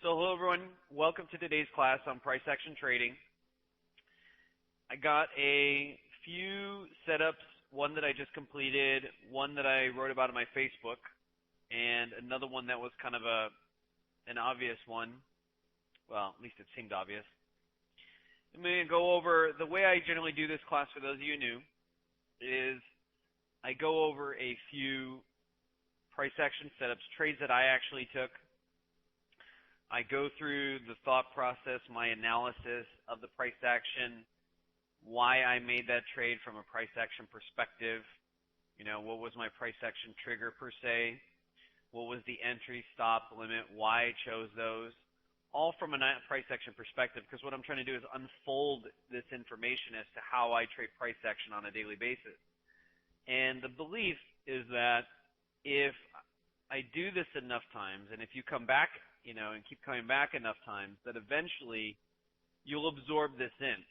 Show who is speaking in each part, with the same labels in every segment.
Speaker 1: So hello everyone, welcome to today's class on price action trading. I got a few setups, one that I just completed, one that I wrote about on my Facebook, and another one that was kind of an obvious one. Well, at least it seemed obvious. I'm going to go over, the way I generally do this class for those of you new is I go over a few price action setups, trades that I actually took. I go through the thought process, my analysis of the price action, why I made that trade from a price action perspective, what was my price action trigger per se, what was the entry, stop, limit, why I chose those, all from a price action perspective, because what I'm trying to do is unfold this information as to how I trade price action on a daily basis. And the belief is that if I do this enough times, and if you come back and keep coming back enough times, that eventually you'll absorb this in.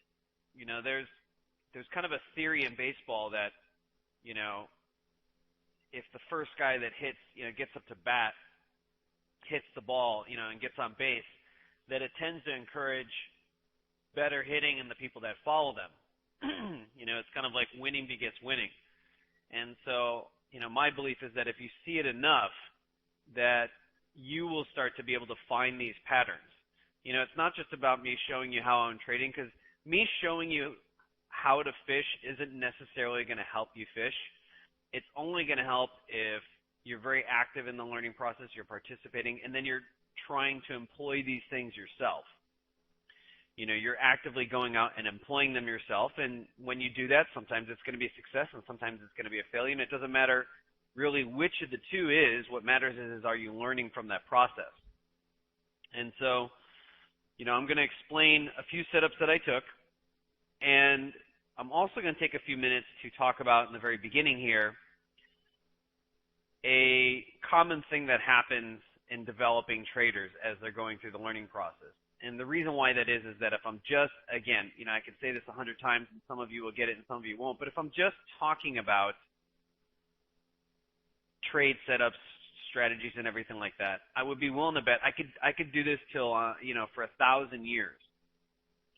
Speaker 1: There's kind of a theory in baseball that, if the first guy that hits, gets up to bat, hits the ball, and gets on base, that it tends to encourage better hitting in the people that follow them. It's kind of like winning begets winning. And so, my belief is that if you see it enough, that you will start to be able to find these patterns. It's not just about me showing you how I'm trading, because me showing you how to fish isn't necessarily going to help you fish. It's only going to help if you're very active in the learning process, you're participating, and then you're trying to employ these things yourself. You're actively going out and employing them yourself, and when you do that, sometimes it's going to be a success and sometimes it's going to be a failure, and it doesn't matter really which of the two is. What matters is are you learning from that process? And so, I'm going to explain a few setups that I took, and I'm also going to take a few minutes to talk about in the very beginning here a common thing that happens in developing traders as they're going through the learning process. And the reason why that is that if I'm just, again, I could say this 100 times and some of you will get it and some of you won't, but if I'm just talking about trade setups, strategies, and everything like that, I would be willing to bet I could do this till for 1,000 years,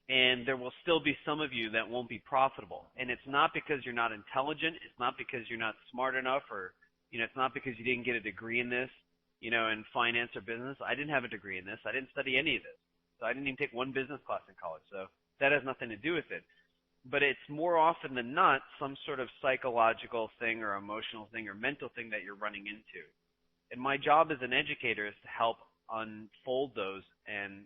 Speaker 1: and there will still be some of you that won't be profitable. And it's not because you're not intelligent, it's not because you're not smart enough, or it's not because you didn't get a degree in this, in finance or business. I didn't have a degree in this. I didn't study any of this, so I didn't even take one business class in college. So that has nothing to do with it. But it's more often than not some sort of psychological thing or emotional thing or mental thing that you're running into. And my job as an educator is to help unfold those and,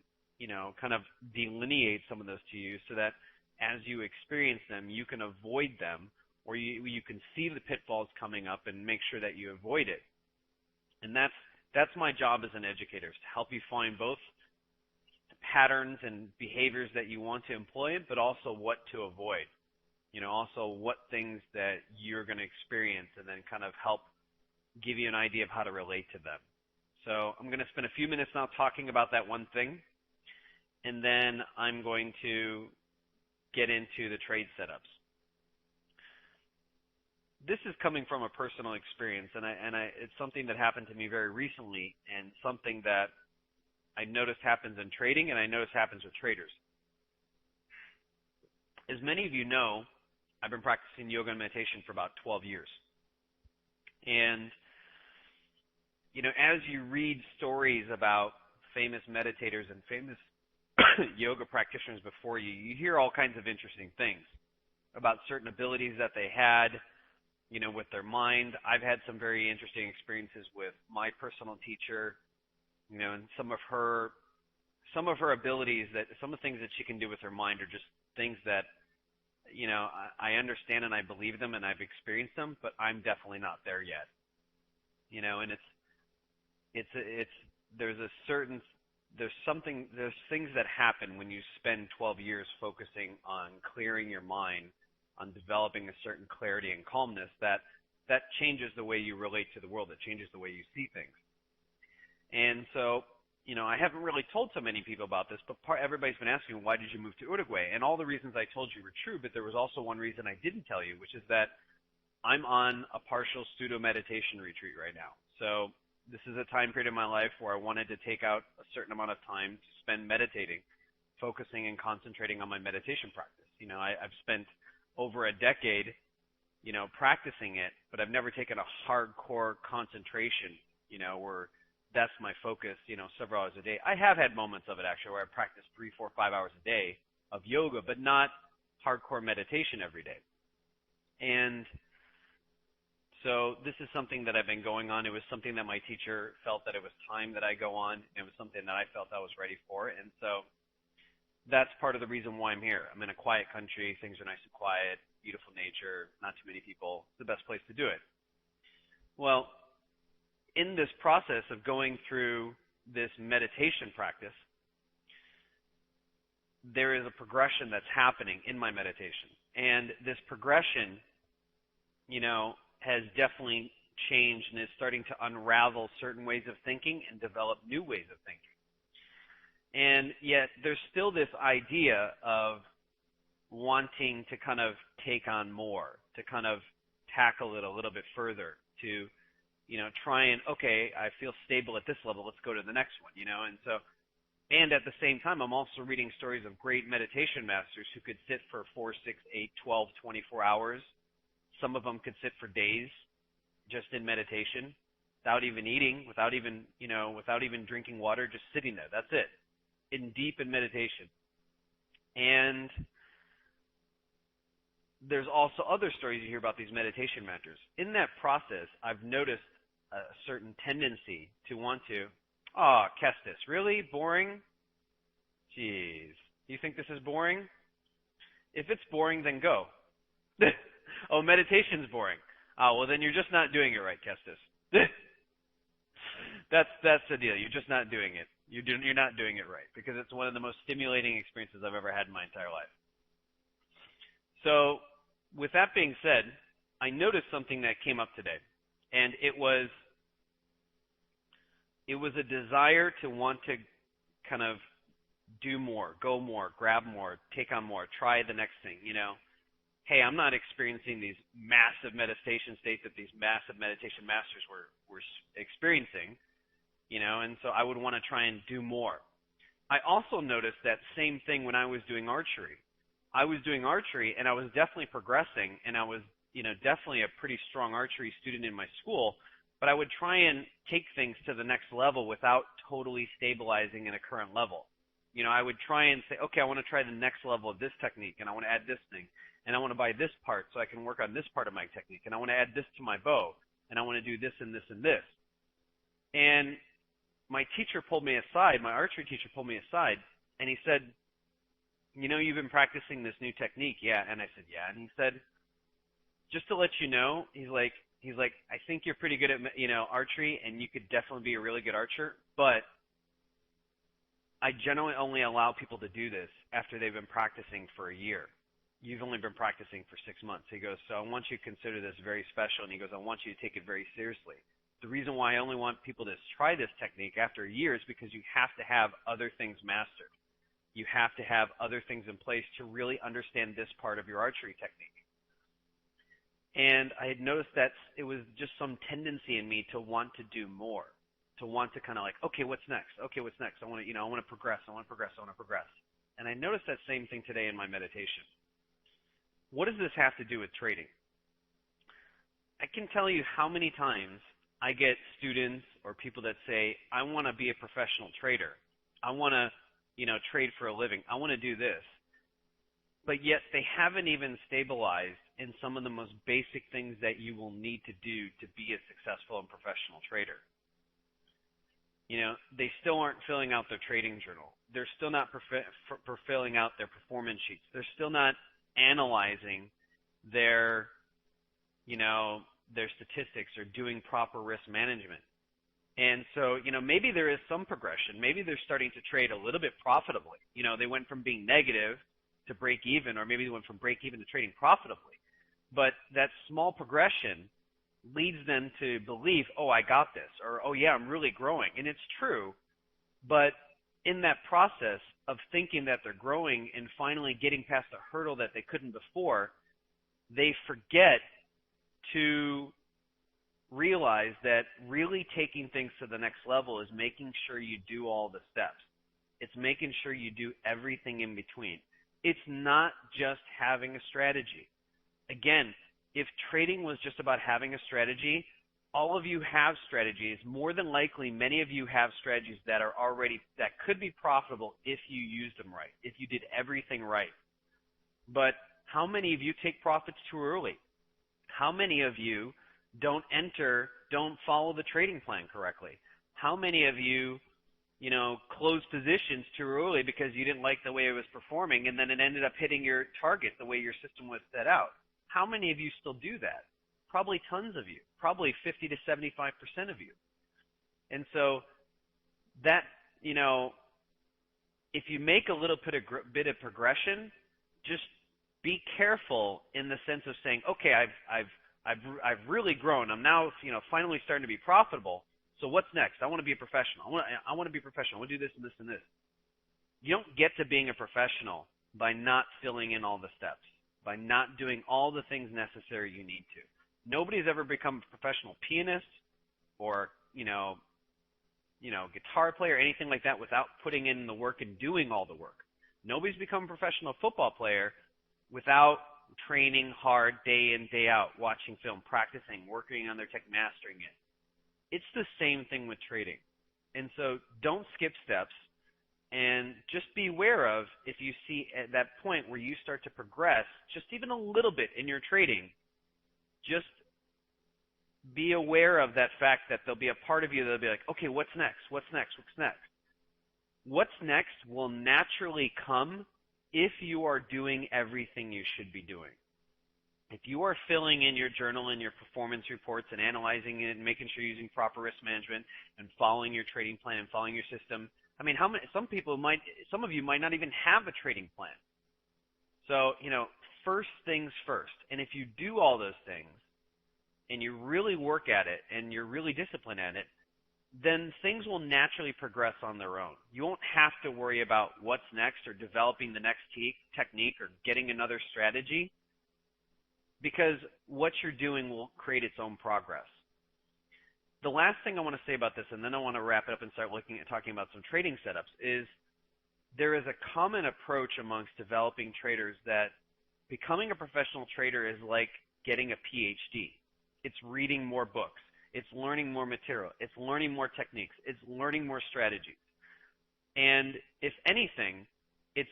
Speaker 1: kind of delineate some of those to you so that as you experience them, you can avoid them, or you can see the pitfalls coming up and make sure that you avoid it. And that's my job as an educator, is to help you find both patterns and behaviors that you want to employ, but also what to avoid. Also what things that you're going to experience, and then kind of help give you an idea of how to relate to them. So I'm going to spend a few minutes now talking about that one thing, and then I'm going to get into the trade setups. This is coming from a personal experience, and it's something that happened to me very recently, and something that I noticed happens in trading, and I notice happens with traders. As many of you know, I've been practicing yoga and meditation for about 12 years. And, as you read stories about famous meditators and famous yoga practitioners before you, you hear all kinds of interesting things about certain abilities that they had, with their mind. I've had some very interesting experiences with my personal teacher, and some of her abilities, that some of the things that she can do with her mind are just things that, I understand and I believe them and I've experienced them, but I'm definitely not there yet. And there's things that happen when you spend 12 years focusing on clearing your mind, on developing a certain clarity and calmness that changes the way you relate to the world. It changes the way you see things. And so, I haven't really told so many people about this, but everybody's been asking, why did you move to Uruguay? And all the reasons I told you were true, but there was also one reason I didn't tell you, which is that I'm on a partial pseudo meditation retreat right now. So this is a time period in my life where I wanted to take out a certain amount of time to spend meditating, focusing and concentrating on my meditation practice. I've spent over a decade, practicing it, but I've never taken a hardcore concentration, where that's my focus, several hours a day. I have had moments of it actually where I practice 3, 4, 5 hours a day of yoga, but not hardcore meditation every day. And so this is something that I've been going on. It was something that my teacher felt that it was time that I go on. It was something that I felt I was ready for. And so that's part of the reason why I'm here. I'm in a quiet country. Things are nice and quiet, beautiful nature, not too many people. It's the best place to do it. Well, in this process of going through this meditation practice, there is a progression that's happening in my meditation. And this progression, has definitely changed and is starting to unravel certain ways of thinking and develop new ways of thinking. And yet there's still this idea of wanting to kind of take on more, to kind of tackle it a little bit further, to, try and, okay, I feel stable at this level, let's go to the next one, and at the same time, I'm also reading stories of great meditation masters who could sit for 4, 6, 8, 12, 24 hours. Some of them could sit for days just in meditation, without even eating, without even drinking water, just sitting there. That's it, deep in meditation. And there's also other stories you hear about these meditation masters. In that process, I've noticed a certain tendency to want to, Kestis, really? Boring? Jeez. You think this is boring? If it's boring, then go. Oh, meditation's boring. Well, then you're just not doing it right, Kestis. That's the deal. You're just not doing it. You're not doing it right, because it's one of the most stimulating experiences I've ever had in my entire life. So, with that being said, I noticed something that came up today, and it was a desire to want to kind of do more, go more, grab more, take on more, try the next thing, Hey, I'm not experiencing these massive meditation states that these massive meditation masters were experiencing, and so I would want to try and do more. I also noticed that same thing when I was doing archery. I was doing archery, and I was definitely progressing, and I was, definitely a pretty strong archery student in my school, but I would try and take things to the next level without totally stabilizing in a current level. I would try and say, okay, I want to try the next level of this technique, and I want to add this thing, and I want to buy this part so I can work on this part of my technique, and I want to add this to my bow, and I want to do this and this and this. And my teacher pulled me aside, my archery teacher pulled me aside, and he said, you've been practicing this new technique, yeah? And I said, yeah. And he said, just to let you know, he's like, I think you're pretty good at, archery, and you could definitely be a really good archer, but I generally only allow people to do this after they've been practicing for a year. You've only been practicing for 6 months. He goes, so I want you to consider this very special, and he goes, I want you to take it very seriously. The reason why I only want people to try this technique after a year is because you have to have other things mastered. You have to have other things in place to really understand this part of your archery technique. And I had noticed that it was just some tendency in me to want to do more, to want to kind of like, okay, what's next? Okay, what's next? I want to progress. I want to progress. And I noticed that same thing today in my meditation. What does this have to do with trading? I can tell you how many times I get students or people that say, I want to be a professional trader. I want to, trade for a living. I want to do this. But yet they haven't even stabilized in some of the most basic things that you will need to do to be a successful and professional trader. They still aren't filling out their trading journal. They're still not filling out their performance sheets. They're still not analyzing their statistics or doing proper risk management. And so, maybe there is some progression. Maybe they're starting to trade a little bit profitably. They went from being negative to break even, or maybe they went from break even to trading profitably. But that small progression leads them to believe, oh, I got this, or, oh, yeah, I'm really growing. And it's true. But in that process of thinking that they're growing and finally getting past a hurdle that they couldn't before, they forget to realize that really taking things to the next level is making sure you do all the steps. It's making sure you do everything in between. It's not just having a strategy. Again, if trading was just about having a strategy, all of you have strategies. More than likely, many of you have strategies that could be profitable if you used them right, if you did everything right. But how many of you take profits too early? How many of you don't follow the trading plan correctly? How many of you, close positions too early because you didn't like the way it was performing, and then it ended up hitting your target the way your system was set out? How many of you still do that? Probably tons of you, probably 50 to 75% of you. And so that, if you make a little bit of progression, just be careful in the sense of saying, okay, I've really grown. I'm now, finally starting to be profitable. So what's next? I want to be a professional. I want to be a professional. I want to do this and this and this. You don't get to being a professional by not filling in all the steps, by not doing all the things necessary you need to. Nobody's ever become a professional pianist or, guitar player, anything like that without putting in the work and doing all the work. Nobody's become a professional football player without training hard day in, day out, watching film, practicing, working on their tech, mastering it. It's the same thing with trading. And so don't skip steps, and just be aware of, if you see at that point where you start to progress just even a little bit in your trading, just be aware of that fact that there'll be a part of you that'll be like, okay, what's next? What's next? What's next? What's next will naturally come if you are doing everything you should be doing. If you are filling in your journal and your performance reports and analyzing it and making sure you're using proper risk management and following your trading plan and following your system, some of you might not even have a trading plan. So, first things first. And if you do all those things and you really work at it and you're really disciplined at it, then things will naturally progress on their own. You won't have to worry about what's next or developing the next technique or getting another strategy, because what you're doing will create its own progress. The last thing I want to say about this, and then I want to wrap it up and start talking about some trading setups, is there is a common approach amongst developing traders that becoming a professional trader is like getting a PhD. It's reading more books. It's learning more material. It's learning more techniques. It's learning more strategies. And if anything, it's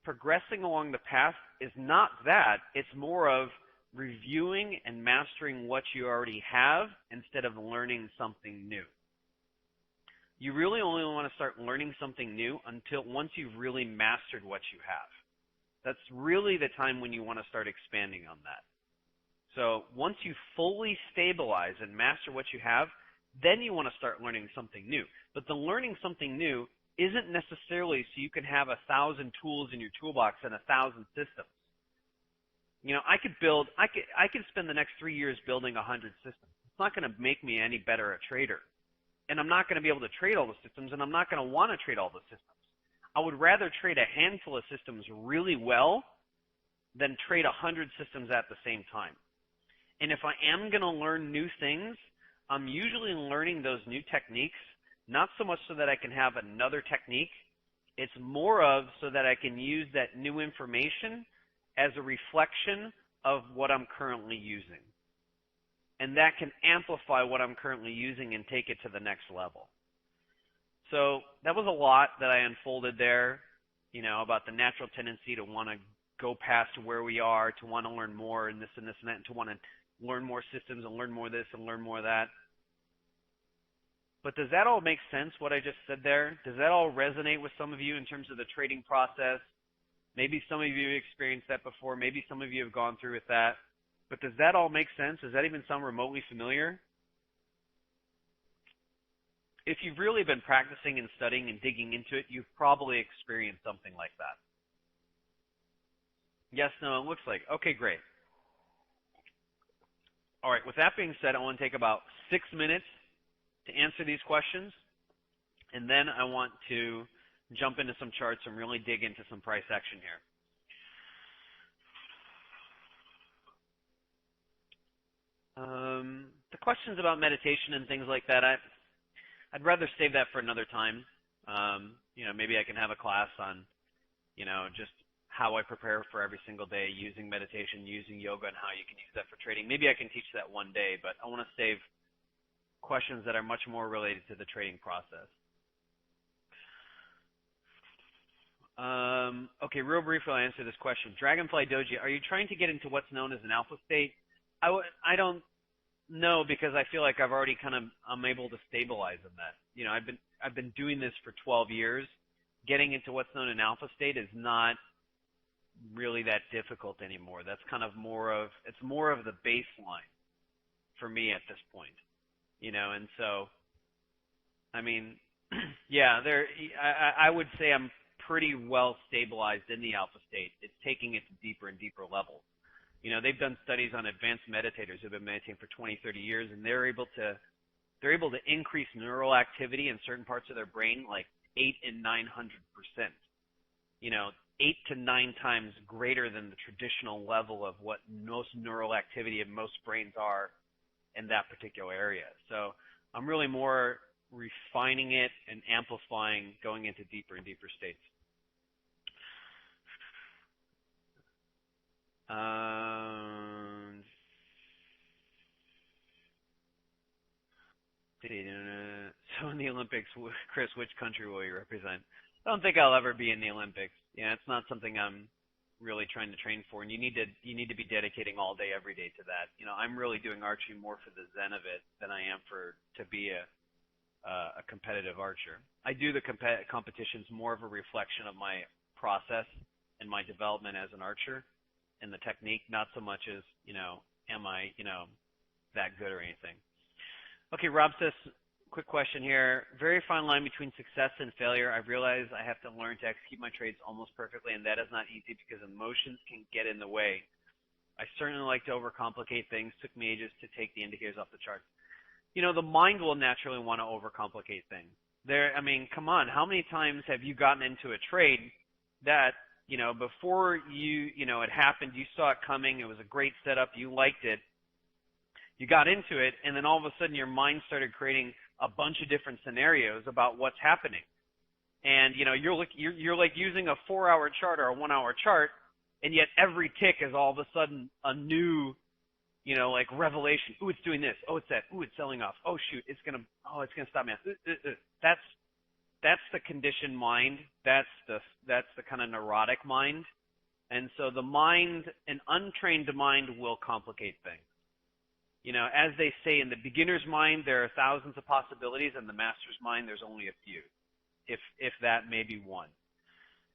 Speaker 1: progressing along the path is not that. It's more of reviewing and mastering what you already have instead of learning something new. You really only want to start learning something new once you've really mastered what you have. That's really the time when you want to start expanding on that. So once you fully stabilize and master what you have, then you want to start learning something new. But the learning something new isn't necessarily so you can have 1,000 tools in your toolbox and 1,000 systems. I could spend the next 3 years building 100 systems. It's not going to make me any better a trader. And I'm not going to be able to trade all the systems, and I'm not going to want to trade all the systems. I would rather trade a handful of systems really well than trade 100 systems at the same time. And if I am going to learn new things, I'm usually learning those new techniques, not so much so that I can have another technique. It's more of so that I can use that new information as a reflection of what I'm currently using. And that can amplify what I'm currently using and take it to the next level. So that was a lot that I unfolded there, about the natural tendency to want to go past where we are, to want to learn more and this and this and that, and to want to learn more systems and learn more this and learn more that. But does that all make sense, what I just said there? Does that all resonate with some of you in terms of the trading process? Maybe some of you experienced that before. Maybe some of you have gone through with that. But does that all make sense? Does that even sound remotely familiar? If you've really been practicing and studying and digging into it, you've probably experienced something like that. Yes, no, it looks like. Okay, great. All right, with that being said, I want to take about 6 minutes to answer these questions, and then I want to jump into some charts and really dig into some price action here. the questions about meditation and things like that, I'd rather save that for another time. Maybe I can have a class on, just how I prepare for every single day using meditation, using yoga, and how you can use that for trading. Maybe I can teach that one day, but I want to save questions that are much more related to the trading process. Okay, real briefly, I'll answer this question. Dragonfly Doji, are you trying to get into what's known as an alpha state? I don't know, because I feel like I'm able to stabilize in that. I've been doing this for 12 years. Getting into what's known as an alpha state is not really that difficult anymore. That's more of the baseline for me at this point. And so, yeah, I would say I'm pretty well stabilized in the alpha state. It's taking it to deeper and deeper levels. They've done studies on advanced meditators who've been meditating for 20, 30 years, and they're able to increase neural activity in certain parts of their brain like 800 and 900%. 8 to 9 times greater than the traditional level of what most neural activity of most brains are in that particular area. So I'm really more refining it and amplifying, going into deeper and deeper states. So in the Olympics, Chris, which country will you represent? I don't think I'll ever be in the Olympics. It's not something I'm really trying to train for, and you need to be dedicating all day, every day to that. I'm really doing archery more for the zen of it than I am to be a competitive archer. I do the competitions more of a reflection of my process and my development as an archer and the technique, not so much as, am I, that good or anything. Okay, Rob says, quick question here. Very fine line between success and failure. I've realized I have to learn to execute my trades almost perfectly, and that is not easy because emotions can get in the way. I certainly like to overcomplicate things. Took me ages to take the indicators off the charts. The mind will naturally want to overcomplicate things. Come on, how many times have you gotten into a trade that, before it happened, you saw it coming, it was a great setup, you liked it, you got into it, and then all of a sudden your mind started creating a bunch of different scenarios about what's happening. And, you're like using a 4-hour chart or a 1-hour chart, and yet every tick is all of a sudden a new, like revelation. Ooh, it's doing this. Oh, it's that. Ooh, it's selling off. Oh, shoot, it's gonna stop me. That's the conditioned mind. That's the kind of neurotic mind. And so the mind, an untrained mind, will complicate things. As they say, in the beginner's mind, there are thousands of possibilities, and the master's mind, there's only a few, if that, maybe one.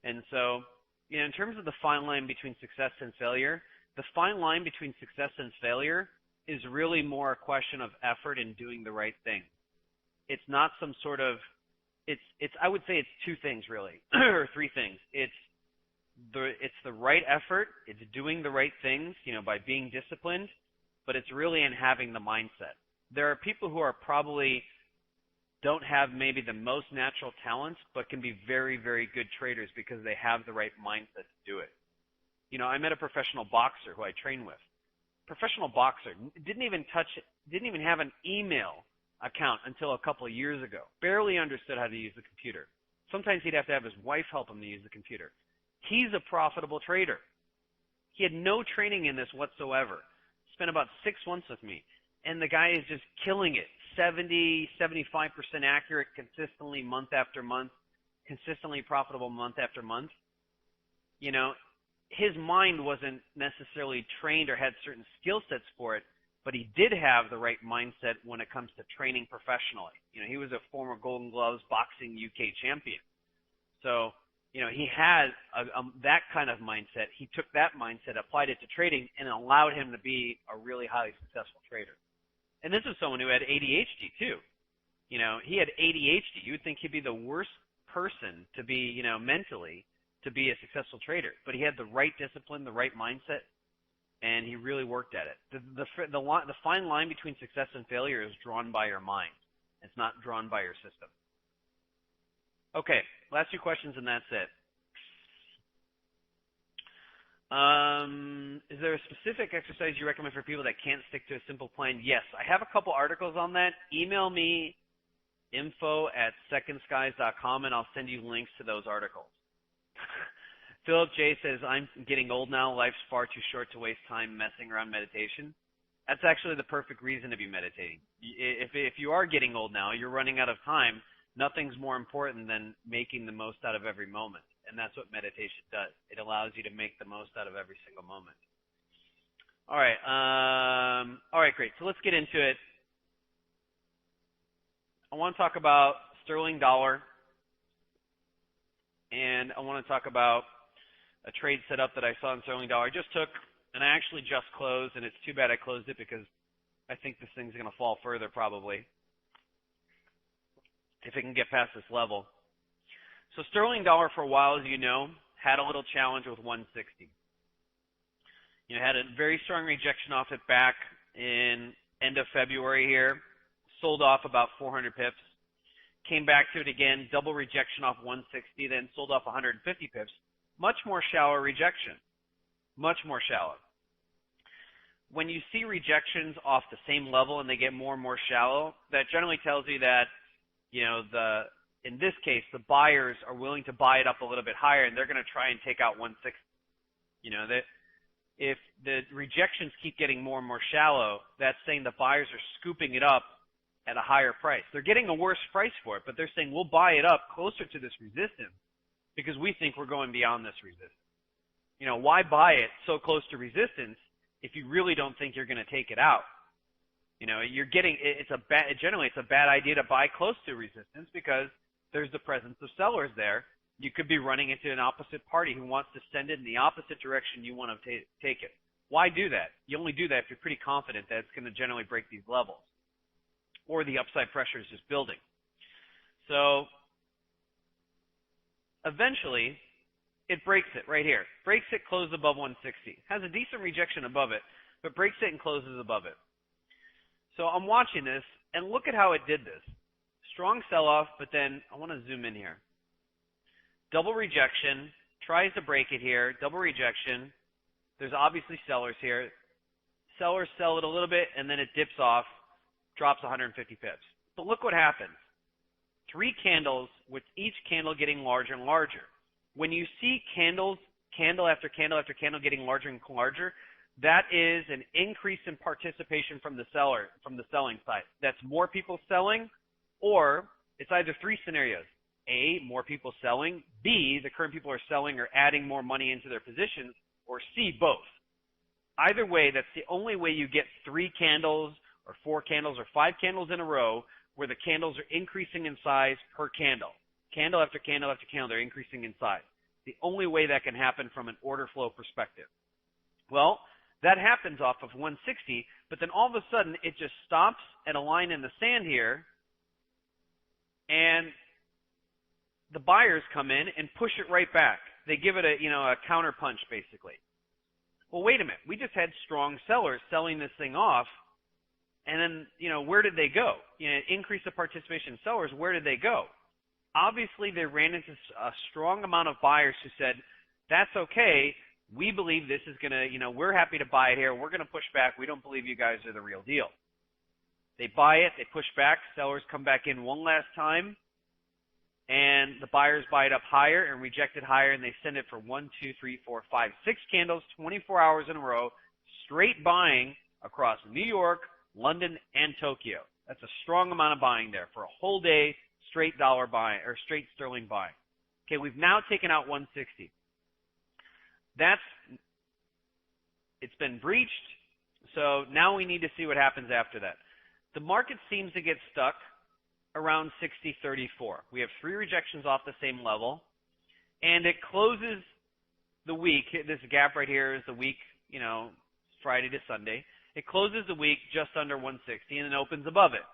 Speaker 1: And so, in terms of the fine line between success and failure, the fine line between success and failure is really more a question of effort and doing the right thing. It's not some sort of, I would say it's two things really, or three things. It's the right effort, it's doing the right things, by being disciplined, but it's really in having the mindset. There are people who are probably don't have maybe the most natural talents, but can be very, very good traders because they have the right mindset to do it. I met a professional boxer who I train with. Professional boxer didn't even have an email account until a couple of years ago. Barely understood how to use the computer. Sometimes he'd have to have his wife help him to use the computer. He's a profitable trader. He had no training in this whatsoever. Spent about 6 months with me, and the guy is just killing it. 70, 75% accurate consistently month after month, consistently profitable month after month. His mind wasn't necessarily trained or had certain skill sets for it, but he did have the right mindset when it comes to training professionally. He was a former Golden Gloves boxing UK champion. So, he had that kind of mindset. He took that mindset, applied it to trading, and it allowed him to be a really highly successful trader. And this is someone who had ADHD too. He had ADHD. You would think he'd be the worst person to be, mentally, to be a successful trader. But he had the right discipline, the right mindset, and he really worked at it. The fine line between success and failure is drawn by your mind. It's not drawn by your system. Okay, last 2 questions and that's it. Is there a specific exercise you recommend for people that can't stick to a simple plan? Yes, I have a couple articles on that. Email me info@secondskies.com and I'll send you links to those articles. Philip J says, I'm getting old now. Life's far too short to waste time messing around meditation. That's actually the perfect reason to be meditating. If you are getting old now, you're running out of time, nothing's more important than making the most out of every moment. And that's what meditation does. It allows you to make the most out of every single moment. All right, great. So let's get into it. I want to talk about sterling dollar, and I want to talk about a trade setup that I saw in sterling dollar. I just took, and I actually just closed, and it's too bad I closed it because I think this thing's going to fall further probably if it can get past this level. So sterling dollar for a while, as you know, had a little challenge with 160. You know, had a very strong rejection off it back in end of February here. Sold off about 400 pips. Came back to it again, double rejection off 160, then sold off 150 pips. Much more shallow rejection. Much more shallow. When you see rejections off the same level and they get more and more shallow, that generally tells you that, you know, in this case, the buyers are willing to buy it up a little bit higher, and they're going to try and take out 160. You know, that if the rejections keep getting more and more shallow, that's saying the buyers are scooping it up at a higher price. They're getting a worse price for it, but they're saying we'll buy it up closer to this resistance because we think we're going beyond this resistance. You know, why buy it so close to resistance if you really don't think you're going to take it out? You know, generally it's a bad idea to buy close to resistance because there's the presence of sellers there. You could be running into an opposite party who wants to send it in the opposite direction you want to take it. Why do that? You only do that if you're pretty confident that it's going to generally break these levels or the upside pressure is just building. So eventually it breaks it right here. Breaks it, closes above 160. Has a decent rejection above it, but breaks it and closes above it. So I'm watching this, and look at how it did this. Strong sell-off, but then I want to zoom in here. Double rejection, tries to break it here, double rejection. There's obviously sellers here. Sellers sell it a little bit, and then it dips off, drops 150 pips. But look what happens. 3 candles with each candle getting larger and larger. When you see candle after candle after candle getting larger and larger, that is an increase in participation from the selling side. That's more people selling, or it's either 3 scenarios. A, more people selling. B, the current people are selling or adding more money into their positions. Or C, both. Either way, that's the only way you get 3 candles or 4 candles or 5 candles in a row where the candles are increasing in size per candle. Candle after candle after candle, they're increasing in size. The only way that can happen from an order flow perspective. Well, that happens off of 160, but then all of a sudden it just stops at a line in the sand here, and the buyers come in and push it right back. They give it a counter punch basically. Well, wait a minute. We just had strong sellers selling this thing off, and then, where did they go? Increase the participation in sellers, where did they go? Obviously, they ran into a strong amount of buyers who said, that's okay. We believe this is going to, we're happy to buy it here. We're going to push back. We don't believe you guys are the real deal. They buy it. They push back. Sellers come back in one last time. And the buyers buy it up higher and reject it higher. And they send it for 1, 2, 3, 4, 5, 6 candles, 24 hours in a row, straight buying across New York, London, and Tokyo. That's a strong amount of buying there for a whole day, straight dollar buying or straight sterling buying. Okay, we've now taken out 160. It's been breached, so now we need to see what happens after that. The market seems to get stuck around 60.34. We have 3 rejections off the same level, and it closes the week. This gap right here is the week, Friday to Sunday. It closes the week just under 160 and then opens above it.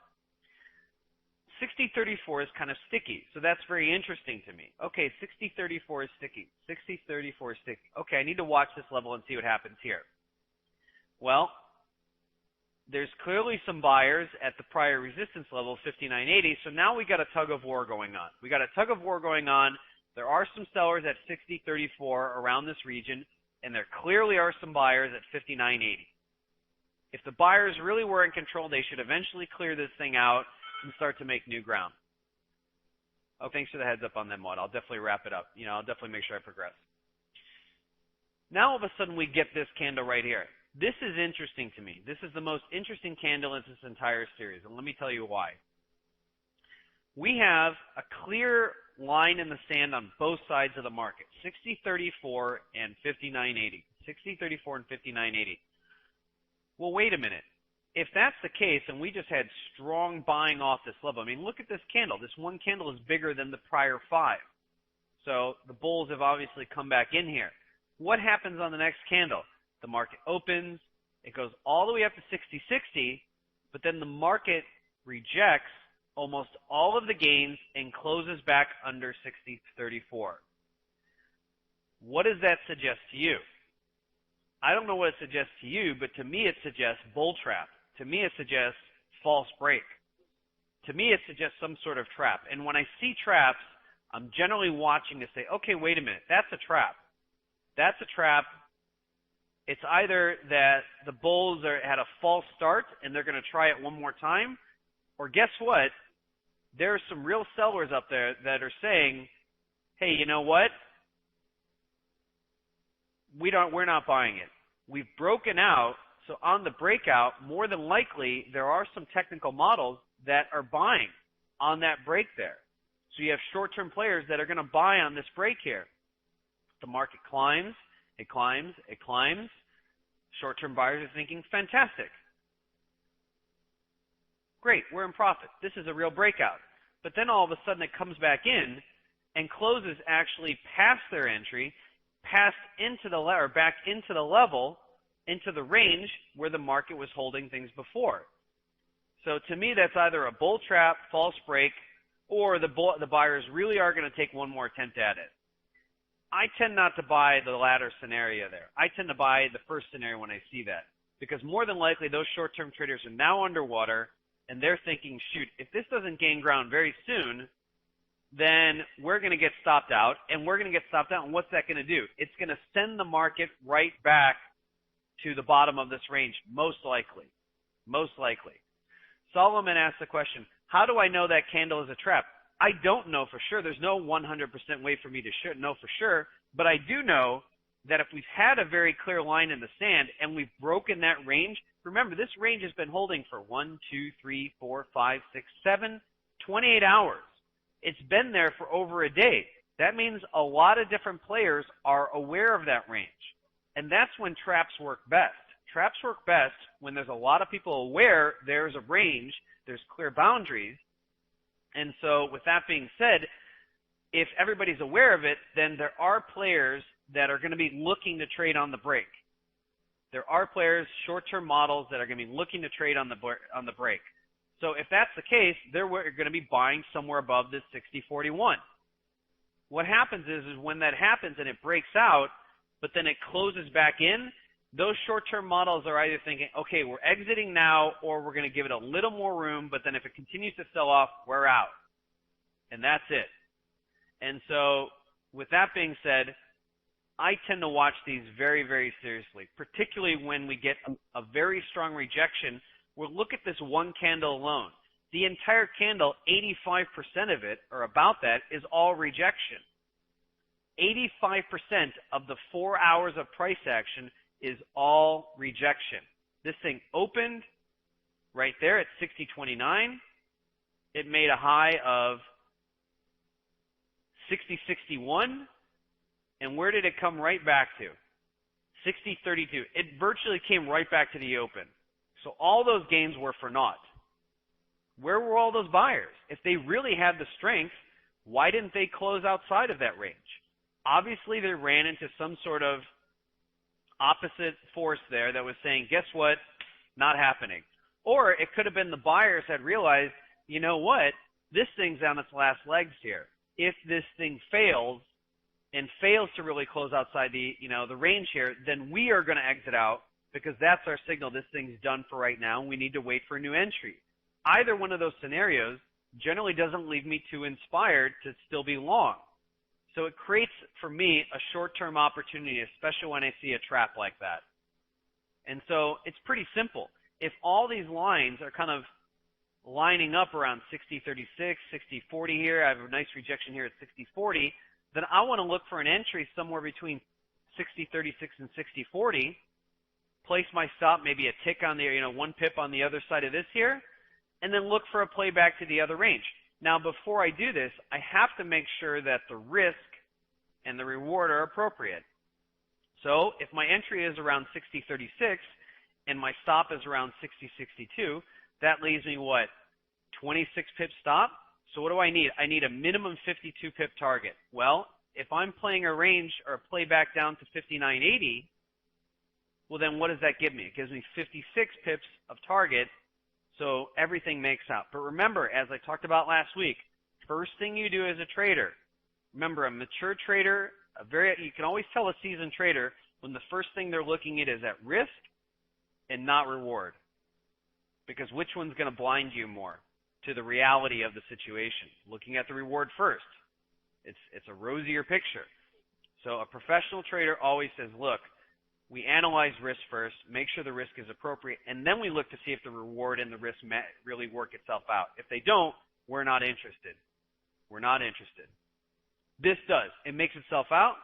Speaker 1: 60.34 is kind of sticky, so that's very interesting to me. Okay, 60.34 is sticky. 60.34 is sticky. Okay, I need to watch this level and see what happens here. Well, there's clearly some buyers at the prior resistance level, 59.80, so now we got a tug of war going on. We got a tug of war going on. There are some sellers at 60.34 around this region. and there clearly are some buyers at 59.80. If the buyers really were in control, they should eventually clear this thing out and start to make new ground. Oh, thanks for the heads up on that, Maud. I'll definitely wrap it up. I'll definitely make sure I progress. Now all of a sudden we get this candle right here. This is interesting to me. This is the most interesting candle in this entire series, and let me tell you why. We have a clear line in the sand on both sides of the market, 60.34 and 59.80. 60.34 and 59.80. Well, wait a minute. If that's the case, and we just had strong buying off this level, look at this candle. This one candle is bigger than the prior 5. So the bulls have obviously come back in here. What happens on the next candle? The market opens, it goes all the way up to 60.60, but then the market rejects almost all of the gains and closes back under 60.34. What does that suggest to you? I don't know what it suggests to you, but to me it suggests bull trap. To me it suggests false break. To me it suggests some sort of trap. And when I see traps, I'm generally watching to say, okay, wait a minute, that's a trap. That's a trap. It's either that the bulls had a false start and they're going to try it one more time, or guess what? There are some real sellers up there that are saying, hey, you know what? We're not buying it. We've broken out, so on the breakout, more than likely, there are some technical models that are buying on that break there. So you have short-term players that are going to buy on this break here. The market climbs, it climbs, it climbs. Short-term buyers are thinking, fantastic. Great, we're in profit. This is a real breakout. But then all of a sudden it comes back in and closes actually past their entry, past into the or back into the level, into the range where the market was holding things before. So to me, that's either a bull trap, false break, or the buyers really are going to take one more attempt at it. I tend not to buy the latter scenario there. I tend to buy the first scenario when I see that, because more than likely those short-term traders are now underwater and they're thinking, shoot, if this doesn't gain ground very soon, then we're going to get stopped out, and we're going to get stopped out, and what's that going to do? It's going to send the market right back to the bottom of this range, most likely. Most likely. Solomon asked the question, how do I know that candle is a trap? I don't know for sure. There's no 100% way for me to know for sure, but I do know that if we've had a very clear line in the sand and we've broken that range, remember this range has been holding for 1, 2, 3, 4, 5, 6, 7, 28 hours. It's been there for over a day. That means a lot of different players are aware of that range. And that's when traps work best. Traps work best when there's a lot of people aware there's a range, there's clear boundaries. And so with that being said, if everybody's aware of it, then there are players that are going to be looking to trade on the break. There are players, short-term models, that are going to be looking to trade on the break. So if that's the case, they're going to be buying somewhere above this 60.41. What happens is when that happens and it breaks out, but then it closes back in, those short-term models are either thinking, okay, we're exiting now, or we're going to give it a little more room, but then if it continues to sell off, we're out. And that's it. And so with that being said, I tend to watch these very, very seriously, particularly when we get a very strong rejection. We'll look at this one candle alone. The entire candle, 85% of it, or about that, is all rejection. 85% of the 4 hours of price action is all rejection. This thing opened right there at 60.29. It made a high of 60.61. And where did it come right back to? 60.32. It virtually came right back to the open. So all those gains were for naught. Where were all those buyers? If they really had the strength, why didn't they close outside of that range? Obviously, they ran into some sort of opposite force there that was saying, guess what? Not happening. Or it could have been the buyers had realized, you know what? This thing's on its last legs here. If this thing fails and fails to really close outside the range here, then we are going to exit out because that's our signal. This thing's done for right now, and we need to wait for a new entry. Either one of those scenarios generally doesn't leave me too inspired to still be long. So it creates, for me, a short-term opportunity, especially when I see a trap like that. And so it's pretty simple. If all these lines are kind of lining up around 60-36, 60-40 here, I have a nice rejection here at 60-40, then I want to look for an entry somewhere between 60-36 and 60-40, place my stop, maybe a tick on the, 1 pip on the other side of this here, and then look for a play back to the other range. Now, before I do this, I have to make sure that the risk and the reward are appropriate. So if my entry is around 60-36 and my stop is around 60-62, that leaves me what? 26 pip stop? So what do I need? I need a minimum 52 pip target. Well, if I'm playing a range or a play back down to 59.80, well then what does that give me? It gives me 56 pips of target, so everything makes out. But remember, as I talked about last week, first thing you do as a trader, remember a mature trader, you can always tell a seasoned trader when the first thing they're looking at is at risk and not reward. Because which one's going to blind you more to the reality of the situation? Looking at the reward first. It's a rosier picture. So a professional trader always says, look, we analyze risk first, make sure the risk is appropriate, and then we look to see if the reward and the risk really work itself out. If they don't, we're not interested. We're not interested. This does. It makes itself out.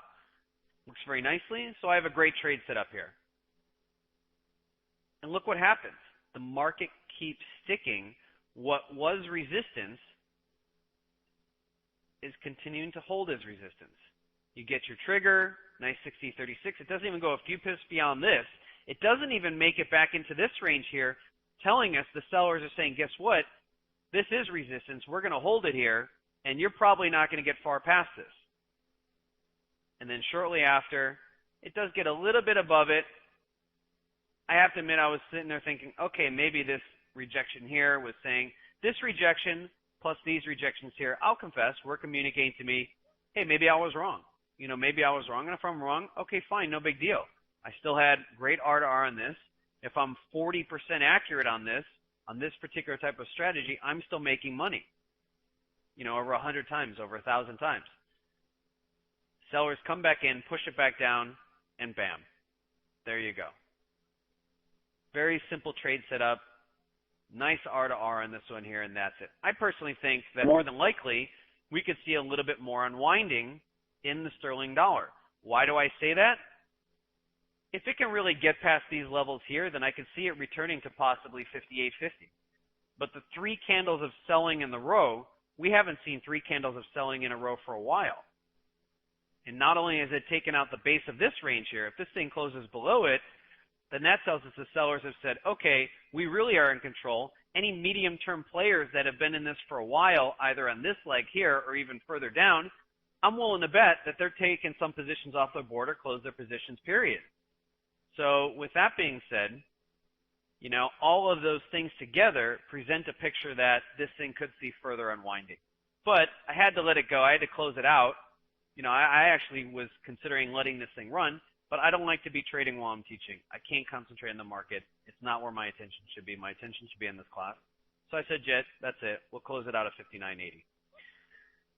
Speaker 1: Looks very nicely. So I have a great trade set up here. And look what happens. The market keeps sticking. What was resistance is continuing to hold as resistance. You get your trigger, nice 60-36. It doesn't even go a few pips beyond this. It doesn't even make it back into this range here, telling us the sellers are saying, guess what? This is resistance. We're going to hold it here, and you're probably not going to get far past this. And then shortly after, it does get a little bit above it. I have to admit, I was sitting there thinking, okay, maybe this rejection here was saying, this rejection plus these rejections here, I'll confess, were communicating to me, hey, maybe I was wrong. Maybe I was wrong, and if I'm wrong, okay, fine, no big deal. I still had great R to R on this. If I'm 40% accurate on this particular type of strategy, I'm still making money. Over 100 times, over 1,000 times. Sellers come back in, push it back down, and bam. There you go. Very simple trade setup. Nice R to R on this one here, and that's it. I personally think that more than likely, we could see a little bit more unwinding in the sterling dollar. Why do I say that? If it can really get past these levels here, then I could see it returning to possibly 58.50. But the 3 candles of selling in the row, we haven't seen 3 candles of selling in a row for a while. And not only has it taken out the base of this range here, if this thing closes below it, then that tells us the sellers have said, okay, we really are in control. Any medium-term players that have been in this for a while, either on this leg here or even further down, I'm willing to bet that they're taking some positions off the board or close their positions, period. So with that being said, all of those things together present a picture that this thing could see further unwinding. But I had to let it go. I had to close it out. I actually was considering letting this thing run, but I don't like to be trading while I'm teaching. I can't concentrate on the market. It's not where my attention should be. My attention should be in this class. So I said, Jet, that's it. We'll close it out at 59.80.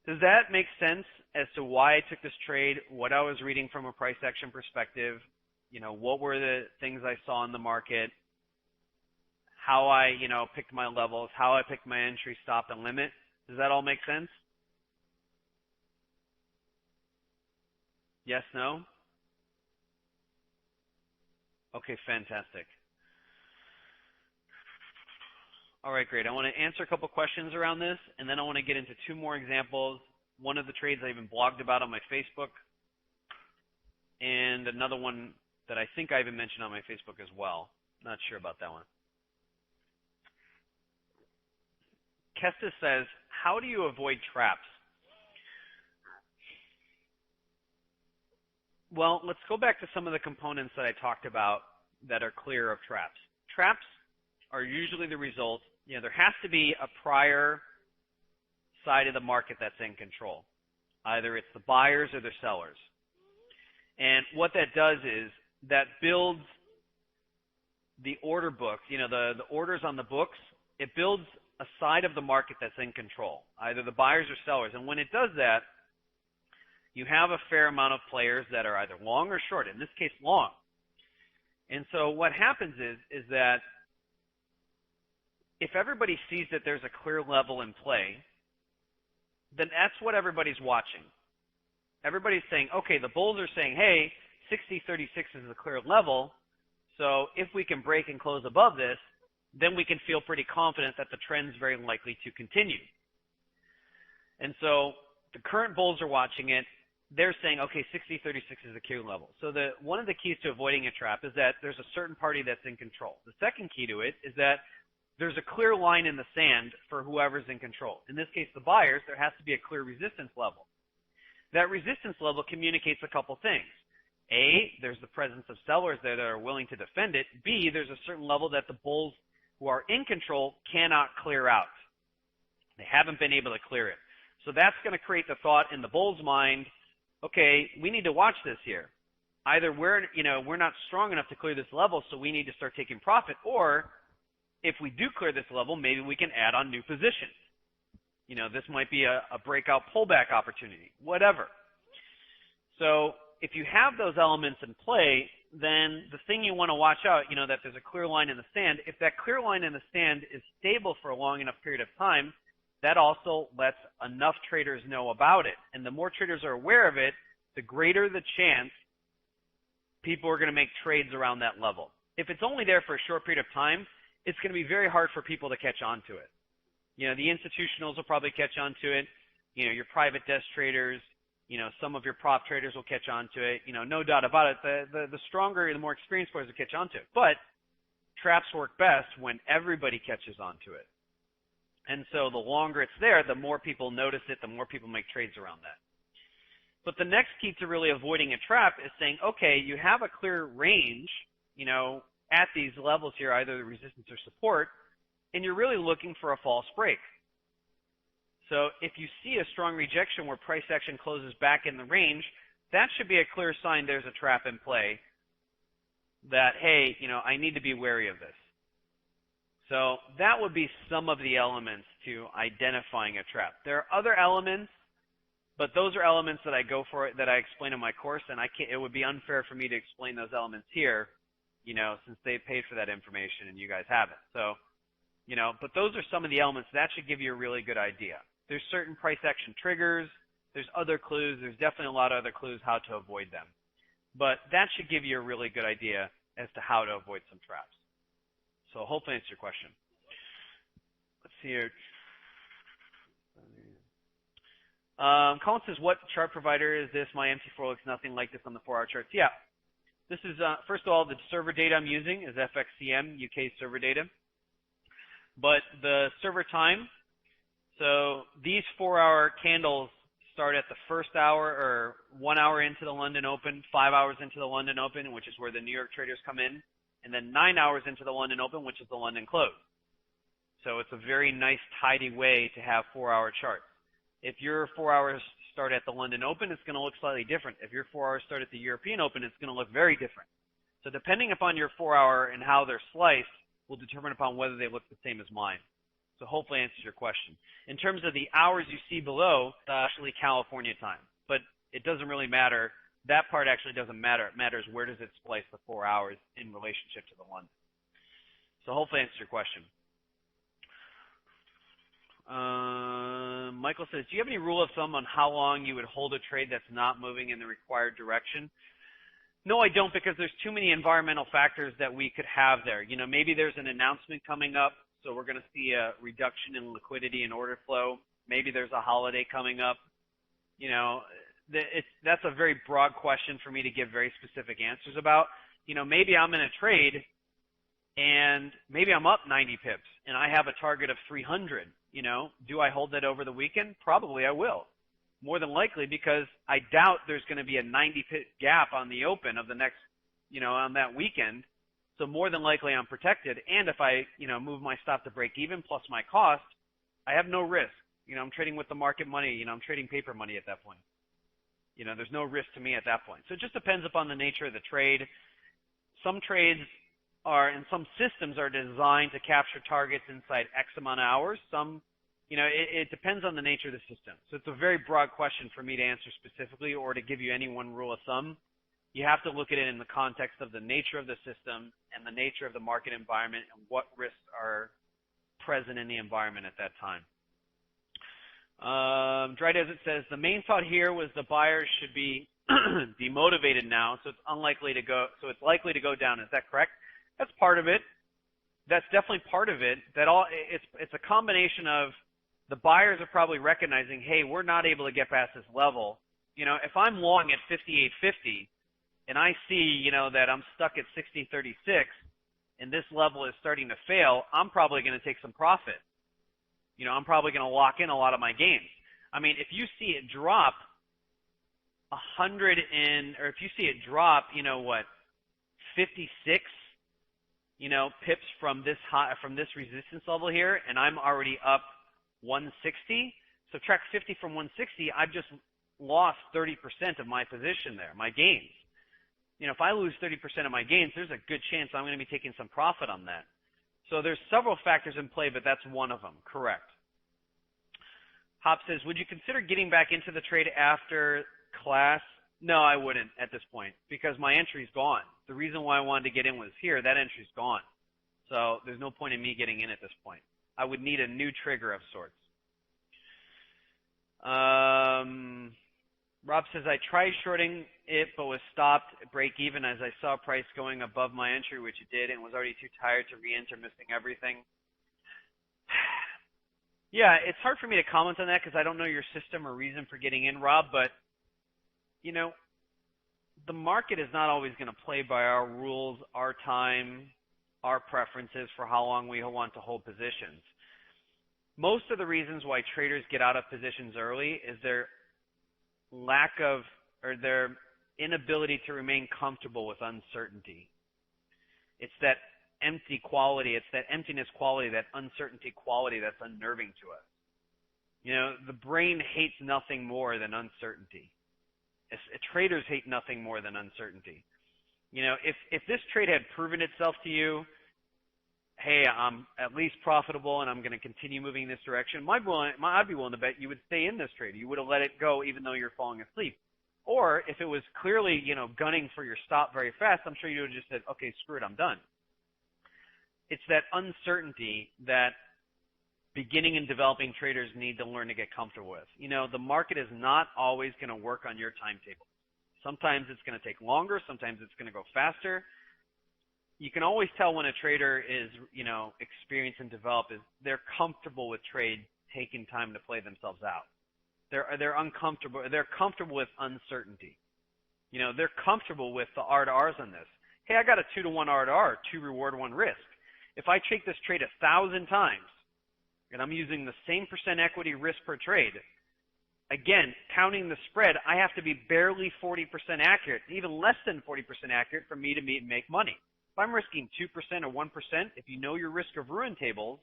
Speaker 1: Does that make sense as to why I took this trade, what I was reading from a price action perspective, what were the things I saw in the market, how I, picked my levels, how I picked my entry, stop, and limit? Does that all make sense? Yes, no? Okay, fantastic. All right, great. I want to answer a couple questions around this, and then I want to get into 2 more examples. One of the trades I even blogged about on my Facebook, and another one that I think I even mentioned on my Facebook as well. Not sure about that one. Kestis says, how do you avoid traps? Well, let's go back to some of the components that I talked about that are clear of traps. Traps are usually the result, there has to be a prior side of the market that's in control. Either it's the buyers or the sellers. And what that does is that builds the order book, the orders on the books, it builds a side of the market that's in control, either the buyers or sellers. And when it does that, you have a fair amount of players that are either long or short, in this case long. And so what happens is that if everybody sees that there's a clear level in play, then that's what everybody's watching. Everybody's saying, okay, the bulls are saying, hey, 60.36 is a clear level, so if we can break and close above this, then we can feel pretty confident that the trend's very likely to continue. And so the current bulls are watching it. They're saying, okay, 60.36 is a clear level. So one of the keys to avoiding a trap is that there's a certain party that's in control. The second key to it is that there's a clear line in the sand for whoever's in control. In this case, the buyers, there has to be a clear resistance level. That resistance level communicates a couple things. A, there's the presence of sellers that are willing to defend it. B, there's a certain level that the bulls who are in control cannot clear out. They haven't been able to clear it. So that's going to create the thought in the bull's mind, okay, we need to watch this here. Either we're not strong enough to clear this level, so we need to start taking profit, or if we do clear this level, maybe we can add on new positions. This might be a breakout pullback opportunity, whatever. So if you have those elements in play, then the thing you want to watch out, that there's a clear line in the sand. If that clear line in the sand is stable for a long enough period of time, that also lets enough traders know about it. And the more traders are aware of it, the greater the chance people are going to make trades around that level. If it's only there for a short period of time, it's going to be very hard for people to catch on to it. The institutionals will probably catch on to it. Your private desk traders, some of your prop traders will catch on to it. No doubt about it. The stronger, the more experienced players will catch on to it. But traps work best when everybody catches on to it. And so the longer it's there, the more people notice it, the more people make trades around that. But the next key to really avoiding a trap is saying, okay, you have a clear range, at these levels here, either the resistance or support, and you're really looking for a false break. So if you see a strong rejection where price action closes back in the range, that should be a clear sign there's a trap in play that, hey, I need to be wary of this. So that would be some of the elements to identifying a trap. There are other elements, but those are elements that I go for, that I explain in my course, and it would be unfair for me to explain those elements here, since they paid for that information and you guys haven't. So, but those are some of the elements that should give you a really good idea. There's certain price action triggers. There's other clues. There's definitely a lot of other clues how to avoid them. But that should give you a really good idea as to how to avoid some traps. So hopefully answer your question. Let's see here. Colin says, what chart provider is this? My MT4 looks nothing like this on the 4-hour charts. Yeah. This is, first of all, the server data I'm using is FXCM, UK server data. But the server time, so these 4-hour candles start at the first hour or 1 hour into the London Open, 5 hours into the London Open, which is where the New York traders come in, and then 9 hours into the London Open, which is the London close. So it's a very nice, tidy way to have 4-hour charts. If your 4 hours start at the London Open, it's going to look slightly different. If your 4 hours start at the European Open, it's going to look very different. So depending upon your 4-hour and how they're sliced will determine upon whether they look the same as mine. So hopefully answers your question. In terms of the hours you see below, actually California time. But it doesn't really matter. That part actually doesn't matter. It matters where does it splice the 4 hours in relationship to the London. So hopefully answers your question. Michael says, do you have any rule of thumb on how long you would hold a trade that's not moving in the required direction? No, I don't, because there's too many environmental factors that we could have there. Maybe there's an announcement coming up, so we're going to see a reduction in liquidity and order flow. Maybe there's a holiday coming up. That's a very broad question for me to give very specific answers about. Maybe I'm in a trade and maybe I'm up 90 pips and I have a target of 300. Do I hold that over the weekend? Probably I will. More than likely, because I doubt there's going to be a 90 pip gap on the open of the next, on that weekend. So more than likely I'm protected. And if I, move my stop to break even plus my cost, I have no risk. I'm trading with the market money. I'm trading paper money at that point. There's no risk to me at that point. So it just depends upon the nature of the trade. Some trades are, and some systems are designed to capture targets inside X amount of hours. Some It depends on the nature of the system. So it's a very broad question for me to answer specifically or to give you any one rule of thumb. You have to look at it in the context of the nature of the system and the nature of the market environment and what risks are present in the environment at that time. Dry Desert says, the main thought here was the buyers should be demotivated now, so it's likely to go down. Is that correct? That's part of it. That's definitely part of it. It's a combination of the buyers are probably recognizing, hey, we're not able to get past this level. If I'm long at 58.50 and I see, that I'm stuck at 16.36 and this level is starting to fail, I'm probably going to take some profit. I'm probably going to lock in a lot of my gains. I mean, if you see it drop 100 or if you see it drop, 56, pips from this resistance level here, and I'm already up 160. Subtract 50 from 160, I've just lost 30% of my position there, my gains. If I lose 30% of my gains, there's a good chance I'm going to be taking some profit on that. So there's several factors in play, but that's one of them. Correct. Hop says, would you consider getting back into the trade after class? No, I wouldn't at this point because my entry's gone. The reason why I wanted to get in was here. That entry's gone. So there's no point in me getting in at this point. I would need a new trigger of sorts. Rob says, I tried shorting it but was stopped at break even as I saw price going above my entry, which it did, and was already too tired to re-enter, missing everything. Yeah, it's hard for me to comment on that because I don't know your system or reason for getting in, Rob, but the market is not always going to play by our rules, our time, our preferences for how long we want to hold positions. Most of the reasons why traders get out of positions early is their lack of or their inability to remain comfortable with uncertainty. It's that empty quality, it's that emptiness quality, that uncertainty quality that's unnerving to us. The brain hates nothing more than uncertainty. Traders hate nothing more than uncertainty. If this trade had proven itself to you, hey, I'm at least profitable and I'm going to continue moving in this direction, I'd be willing to bet you would stay in this trade. You would have let it go even though you're falling asleep. Or if it was clearly, gunning for your stop very fast, I'm sure you would have just said, okay, screw it, I'm done. It's that uncertainty that beginning and developing traders need to learn to get comfortable with. The market is not always going to work on your timetable. Sometimes it's going to take longer. Sometimes it's going to go faster. You can always tell when a trader is, experienced and developed is they're comfortable with trade taking time to play themselves out. They're uncomfortable. They're comfortable with uncertainty. They're comfortable with the R to R's on this. Hey, I got a 2-to-1 R to R, 2 reward, 1 risk. If I take this trade 1,000 times, and I'm using the same percent equity risk per trade, again, counting the spread, I have to be barely 40% accurate, even less than 40% accurate for me to make money. If I'm risking 2% or 1%, if you know your risk of ruin tables,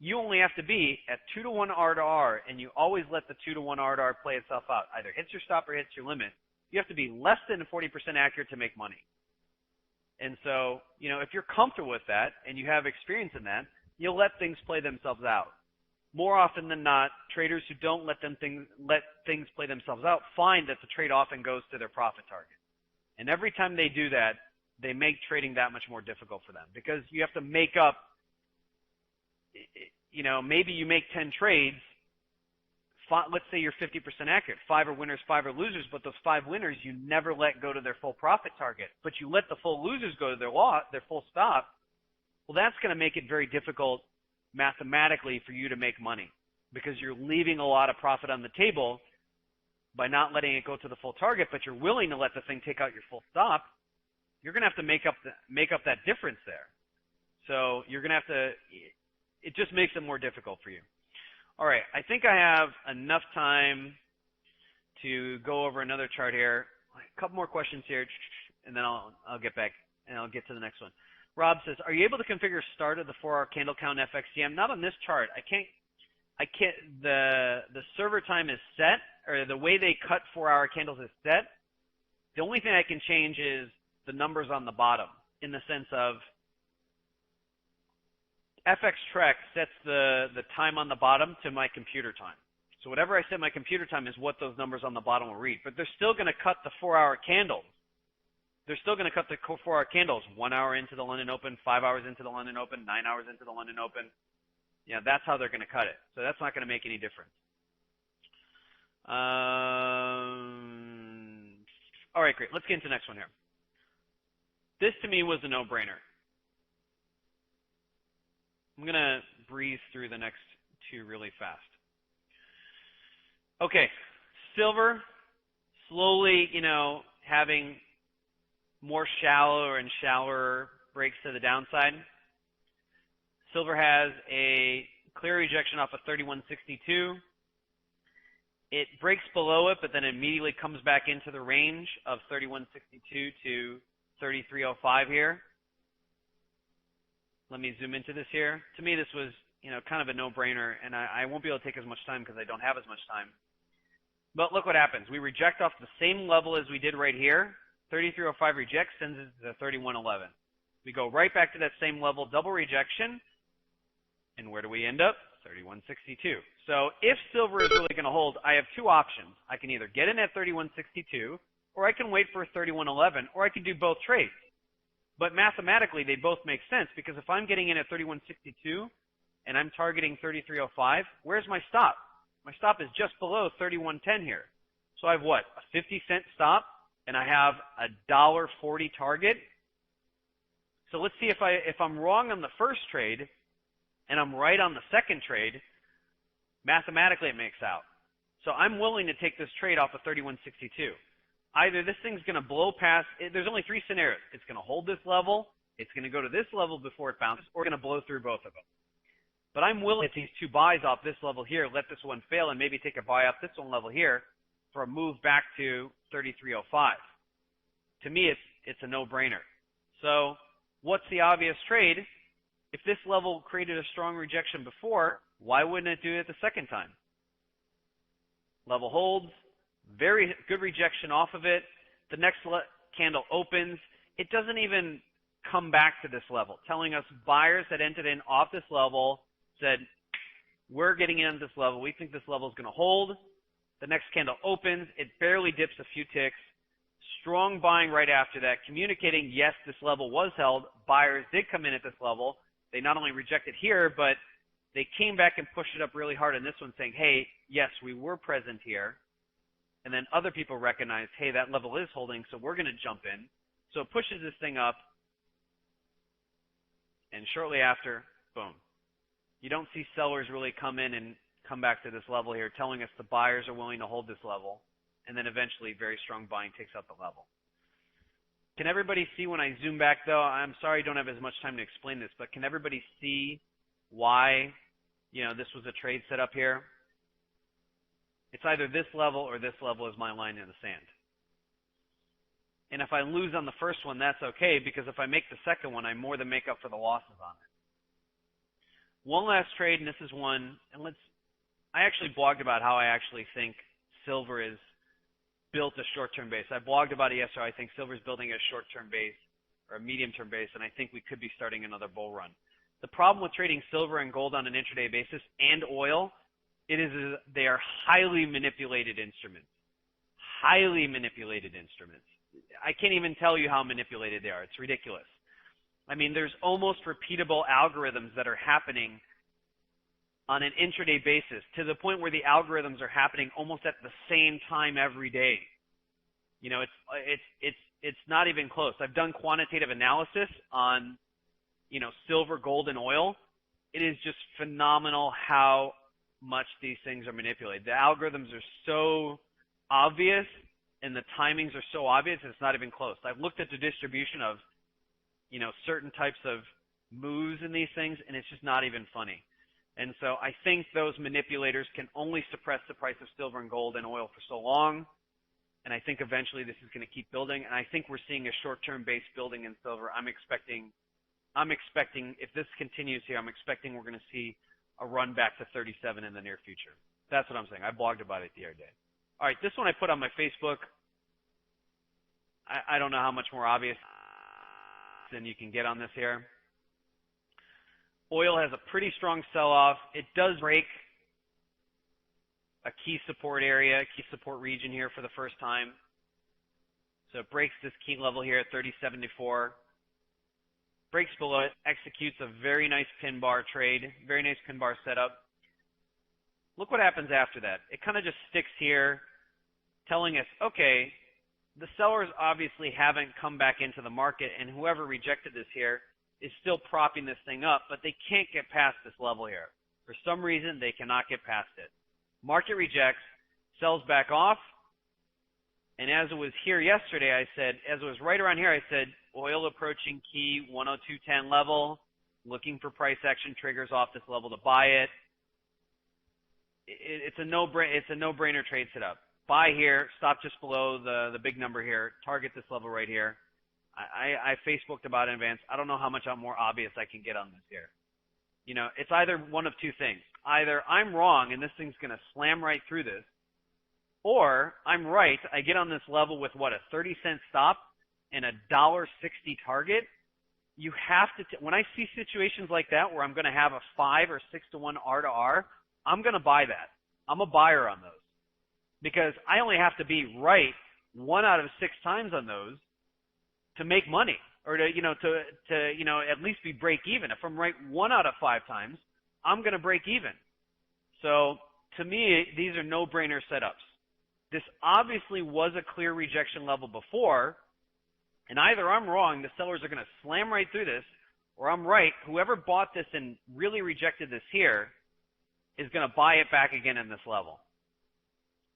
Speaker 1: you only have to be at 2-to-1 R to R, and you always let the 2-to-1 R to R play itself out. Either hits your stop or hits your limit. You have to be less than 40% accurate to make money. And so, if you're comfortable with that and you have experience in that, you'll let things play themselves out. More often than not, traders who don't let things play themselves out find that the trade often goes to their profit target. And every time they do that, they make trading that much more difficult for them because you have to make up, maybe you make 10 trades. Let's say you're 50% accurate. 5 are winners, 5 are losers, but those 5 winners you never let go to their full profit target. But you let the full losers go to their full stop. Well, that's going to make it very difficult mathematically for you to make money because you're leaving a lot of profit on the table by not letting it go to the full target, but you're willing to let the thing take out your full stop. You're going to have to make up that difference there. So you're going to have to, it just makes it more difficult for you. All right, I think I have enough time to go over another chart here. A couple more questions here, and then I'll get back and I'll get to the next one. Rob says, are you able to configure start of the 4-hour candle count FXCM? Not on this chart. I can't, the server time is set, or the way they cut 4-hour candles is set. The only thing I can change is the numbers on the bottom in the sense of FX Trek sets the time on the bottom to my computer time. So whatever I set my computer time is what those numbers on the bottom will read. But they're still going to cut the 4-hour candles. They're still going to cut the 4-hour candles 1 hour into the London Open, 5 hours into the London Open, 9 hours into the London Open. Yeah, that's how they're going to cut it. So that's not going to make any difference. All right, great. Let's get into the next one here. This to me was a no-brainer. I'm going to breeze through the next two really fast. Okay, silver slowly, having more shallower and shallower breaks to the downside. Silver has a clear rejection off of 3162. It breaks below it, but then immediately comes back into the range of 3162 to 3305 here. Let me zoom into this here. To me, this was, kind of a no-brainer, and I won't be able to take as much time because I don't have as much time. But look what happens. We reject off the same level as we did right here. 3305 rejects, sends it to 3111. We go right back to that same level, double rejection, and where do we end up? 3162. So if silver is really going to hold, I have two options. I can either get in at 3162, or I can wait for 3111, or I can do both trades. But mathematically, they both make sense, because if I'm getting in at 3162 and I'm targeting 3305, where's my stop? My stop is just below 3110 here. So I have what? A 50-cent stop, and I have a $1.40 target. So let's see if I'm wrong on the first trade and I'm right on the second trade. Mathematically, it makes out. So I'm willing to take this trade off of 3162. Either this thing's going to blow past, there's only three scenarios. It's going to hold this level, it's going to go to this level before it bounces, or going to blow through both of them. But I'm willing to take these two buys off this level here, let this one fail, and maybe take a buy off this one level here for a move back to 3305. To me, it's a no-brainer. So what's the obvious trade? If this level created a strong rejection before, why wouldn't it do it the second time? Level holds, very good rejection off of it. The next candle opens. It doesn't even come back to this level, telling us buyers that entered in off this level said, we're getting in at this level. We think this level is going to hold. The next candle opens. It barely dips a few ticks. Strong buying right after that, communicating, yes, this level was held. Buyers did come in at this level. They not only rejected here, but they came back and pushed it up really hard on this one, saying, hey, yes, we were present here. And then other people recognize, hey, that level is holding, so we're going to jump in. So it pushes this thing up. And shortly after, boom. You don't see sellers really come in and come back to this level here, telling us the buyers are willing to hold this level. And then eventually very strong buying takes out the level. Can everybody see when I zoom back, though? I'm sorry I don't have as much time to explain this, but can everybody see why, this was a trade set up here? It's either this level or this level is my line in the sand. And if I lose on the first one, that's okay, because if I make the second one, I more than make up for the losses on it. One last trade, and this is one, and I actually blogged about how I actually think silver is built a short-term base. I blogged about it yesterday. I think silver is building a short-term base or a medium-term base, and I think we could be starting another bull run. The problem with trading silver and gold on an intraday basis and oil, they are highly manipulated instruments. Highly manipulated instruments. I can't even tell you how manipulated they are. It's ridiculous. I mean, there's almost repeatable algorithms that are happening on an intraday basis to the point where the algorithms are happening almost at the same time every day. It's not even close. I've done quantitative analysis on, silver, gold, and oil. It is just phenomenal how much these things are manipulated. The algorithms are so obvious and the timings are so obvious it's not even close. I've looked at the distribution of, certain types of moves in these things, and it's just not even funny. And so I think those manipulators can only suppress the price of silver and gold and oil for so long. And I think eventually this is going to keep building. And I think we're seeing a short-term base building in silver. I'm expecting if this continues here, I'm expecting we're going to see a run back to 37 in the near future. That's what I'm saying. I blogged about it the other day. All right, this one I put on my Facebook. I don't know how much more obvious than you can get on this here. Oil has a pretty strong sell-off. It does break a key support area, key support region here for the first time. So it breaks this key level here at 30.74. Breaks below it, executes a very nice pin bar trade, very nice pin bar setup. Look what happens after that. It kind of just sticks here, telling us, okay, the sellers obviously haven't come back into the market, and whoever rejected this here is still propping this thing up, but they can't get past this level here. For some reason, they cannot get past it. Market rejects, sells back off, and as it was here yesterday, I said, as it was right around here, I said, oil approaching key 102.10 level, looking for price action triggers off this level to buy it. It's a no-brainer trade setup. Buy here, stop just below the big number here, target this level right here. I Facebooked about it in advance. I don't know how much more obvious I can get on this here. You know, it's either one of two things. Either I'm wrong and this thing's going to slam right through this, or I'm right, I get on this level with what, a 30-cent stop and a $1.60 target. You have to, when I see situations like that where I'm going to have a 5 or 6 to 1 R to R, I'm going to buy that. I'm a buyer on those because I only have to be right 1 out of 6 times on those to make money, or to at least be break even. If I'm right 1 out of 5 times, I'm going to break even. So to me, these are no-brainer setups. This obviously was a clear rejection level before, and either I'm wrong, the sellers are going to slam right through this, or I'm right, whoever bought this and really rejected this here is going to buy it back again in this level.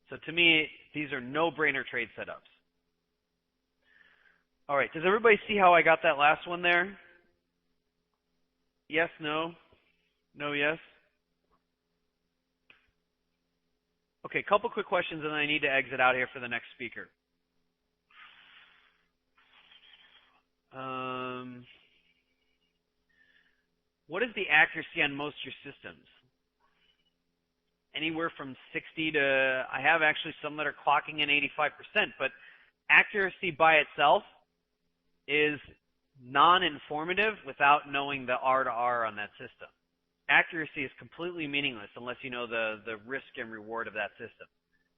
Speaker 1: So to me, these are no-brainer trade setups. All right, does everybody see how I got that last one there? Yes, no? No, yes? Okay, a couple quick questions and then I need to exit out here for the next speaker. What is the accuracy on most of your systems? Anywhere from 60 to, I have actually some that are clocking in 85%, but accuracy by itself is non-informative without knowing the R to R on that system. Accuracy is completely meaningless unless you know the risk and reward of that system.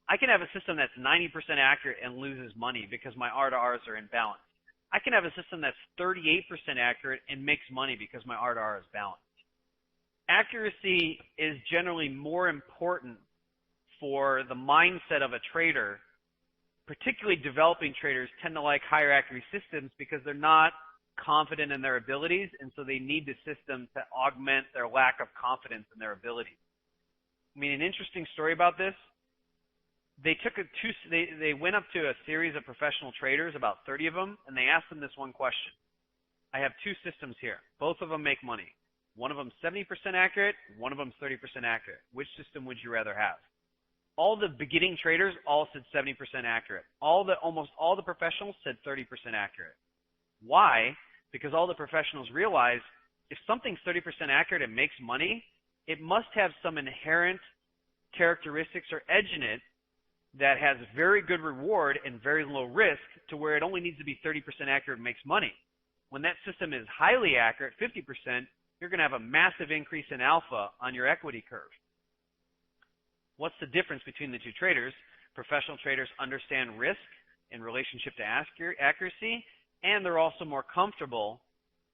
Speaker 1: I can have a system that's 90% accurate and loses money because my R to Rs are imbalanced. I can have a system that's 38% accurate and makes money because my R to R is balanced. Accuracy is generally more important for the mindset of a trader. Particularly developing traders tend to like higher accuracy systems because they're not confident in their abilities, and so they need the system to augment their lack of confidence in their abilities. I mean, an interesting story about this, they went up to a series of professional traders, about 30 of them, and they asked them this one question. I have 2 systems here. Both of them make money. One of them 70% accurate, one of them 30% accurate. Which system would you rather have? All the beginning traders all said 70% accurate. Almost all the professionals said 30% accurate. Why? Because all the professionals realize if something's 30% accurate and makes money, it must have some inherent characteristics or edge in it that has very good reward and very low risk to where it only needs to be 30% accurate and makes money. When that system is highly accurate, 50%, you're going to have a massive increase in alpha on your equity curve. What's the difference between the two traders? Professional traders understand risk in relationship to accuracy, and they're also more comfortable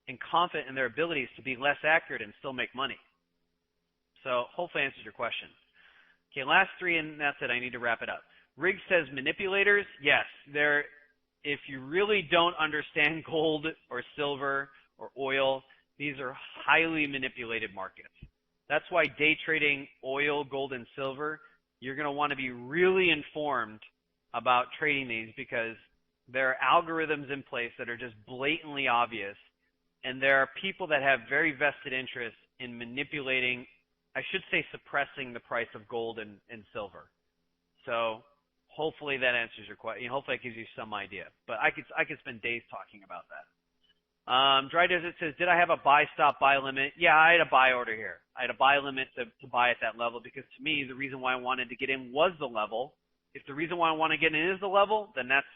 Speaker 1: and confident in their abilities to be less accurate and still make money. So hopefully answers your question. Okay, last 3, and that's it. I need to wrap it up. Riggs says manipulators. Yes, if you really don't understand gold or silver or oil, these are highly manipulated markets. That's why day trading oil, gold, and silver, you're going to want to be really informed about trading these because there are algorithms in place that are just blatantly obvious, and there are people that have very vested interests in manipulating, I should say suppressing the price of gold and silver. So hopefully that answers your question. Hopefully that gives you some idea. But I could spend days talking about that. Dry Desert says, did I have a buy stop buy limit? Yeah, I had a buy order here. I had a buy limit to buy at that level because to me, the reason why I wanted to get in was the level. If the reason why I want to get in is the level, then that's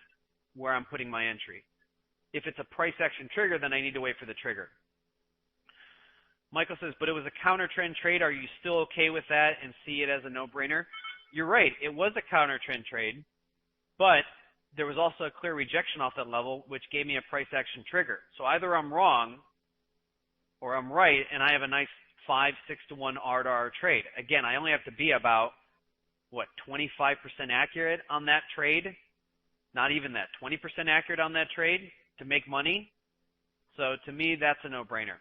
Speaker 1: where I'm putting my entry. If it's a price action trigger, then I need to wait for the trigger. Michael says, but it was a counter trend trade. Are you still okay with that and see it as a no-brainer? You're right. It was a counter trend trade, but there was also a clear rejection off that level, which gave me a price action trigger. So either I'm wrong or I'm right, and I have a nice 5, 6 to 1 R to R trade. Again, I only have to be about, 25% accurate on that trade? Not even that, 20% accurate on that trade to make money. So to me, that's a no-brainer.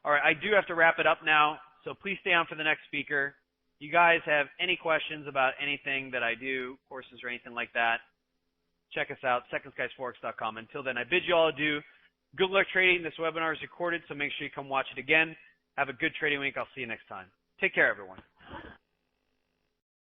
Speaker 1: All right, I do have to wrap it up now, so please stay on for the next speaker. You guys have any questions about anything that I do, courses or anything like that, check us out, secondskiesforex.com. Until then, I bid you all adieu. Good luck trading. This webinar is recorded, so make sure you come watch it again. Have a good trading week. I'll see you next time. Take care, everyone.